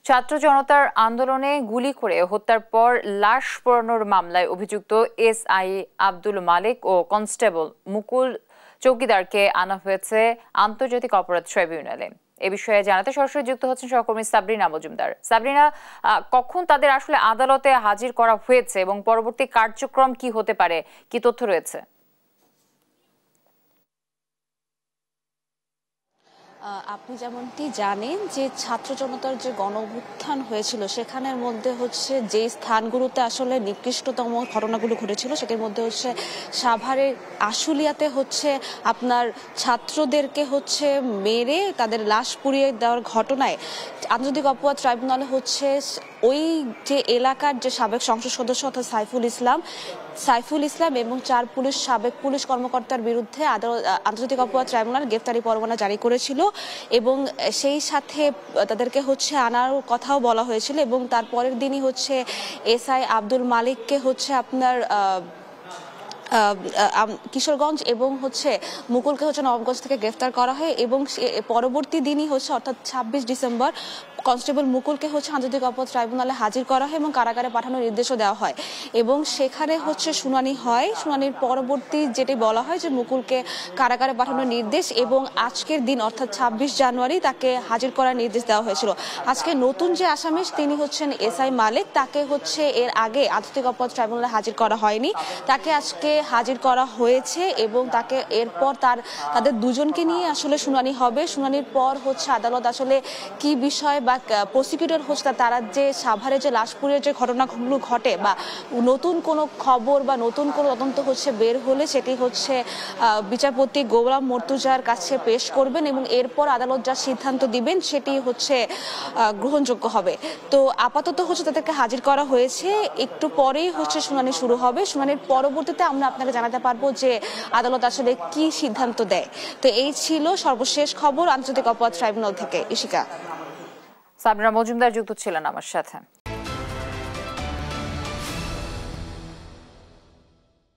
ছাত্র জনতার আন্দোলনে গুলি করে হত্যার পর লাশ পোড়ানোর মামলায় অভিযুক্ত এসআই আব্দুল মালিক ও কনস্টেবল মুকুল চৌকিদারকে আনা হয়েছে আন্তর্জাতিক অপরাধ ট্রাইব্যুনালে। এ বিষয়ে জানাতে সরাসরি যুক্ত হচ্ছেন সহকর্মী সাবরিনা মজুমদার। সাবরিনা, কখন তাদের আসলে আদালতে হাজির করা হয়েছে এবং পরবর্তী কার্যক্রম কি হতে পারে, কি তথ্য রয়েছে? আপনি যেমনটি জানেন যে ছাত্র জনতার যে গণ অভ্যুত্থান হয়েছিল সেখানের মধ্যে হচ্ছে যে স্থানগুলোতে আসলে নিকৃষ্টতম ঘটনাগুলো ঘটেছিল সেটির মধ্যে হচ্ছে সাভারের আশুলিয়াতে হচ্ছে আপনার ছাত্রদেরকে হচ্ছে মেরে তাদের লাশ পুড়িয়ে দেওয়ার ঘটনায় আন্তর্জাতিক অপরাধ ট্রাইব্যুনালে হচ্ছে ওই যে এলাকার যে সাবেক সংসদ সদস্য অর্থাৎ সাইফুল ইসলাম এবং 4 সাবেক পুলিশ কর্মকর্তার বিরুদ্ধে আন্তর্জাতিক অপরাধ ট্রাইব্যুনাল গ্রেফতারি পরোয়ানা জারি করেছিল এবং সেই সাথে তাদেরকে হচ্ছে আনার কথাও বলা হয়েছিল এবং তারপরের দিনই হচ্ছে এসআই আব্দুল মালিককে হচ্ছে আপনার কিশোরগঞ্জ এবং হচ্ছে মুকুলকে হচ্ছে নবাবগঞ্জ থেকে গ্রেফতার করা হয় এবং পরবর্তী দিনই হচ্ছে অর্থাৎ 26 ডিসেম্বর কনস্টেবল মুকুলকে হচ্ছে আন্তর্জাতিক অপরাধ ট্রাইব্যুনালে হাজির করা হয় এবং কারাগারে পাঠানোর নির্দেশও দেওয়া হয় এবং সেখানে হচ্ছে শুনানি হয়। শুনানির পরবর্তী যেটি বলা হয় যে মুকুলকে কারাগারে পাঠানোর নির্দেশ এবং আজকের দিন অর্থাৎ 26 জানুয়ারি তাকে হাজির করার নির্দেশ দেওয়া হয়েছিল। আজকে নতুন যে আসামি তিনি হচ্ছেন এসআই মালিক, তাকে হচ্ছে এর আগে আন্তর্জাতিক অপরাধ ট্রাইব্যুনালে হাজির করা হয়নি, তাকে আজকে হাজির করা হয়েছে এবং তাকে এরপর তাদের দুজনকে নিয়ে আসলে শুনানি হবে। শুনানির পর হচ্ছে আদালত আসলে কি বিষয় বা প্রসিকিউটর হচ্ছে তারা যে সাভারে যে লাশপুরের যে ঘটনাগুলো ঘটে বা নতুন কোনো খবর বা নতুন কোনো তদন্ত হচ্ছে বের হলে সেটি হচ্ছে বিচারপতি গোলাম মর্তুজার কাছে পেশ করবেন এবং এরপর আদালত যা সিদ্ধান্ত দিবেন সেটি হচ্ছে গ্রহণযোগ্য হবে। তো আপাতত হচ্ছে তাদেরকে হাজির করা হয়েছে, একটু পরেই হচ্ছে শুনানি শুরু হবে। শুনানির পরবর্তীতে আমরা আপনাকে জানাতে পারবো যে আদালত আসলে কি সিদ্ধান্ত দেয়। তো এই ছিল সর্বশেষ খবর আন্তর্জাতিক অপরাধ ট্রাইব্যুনাল থেকে। ইশিকা। সাবরিনা মজুমদার যুক্ত ছিলেন আমার সাথে।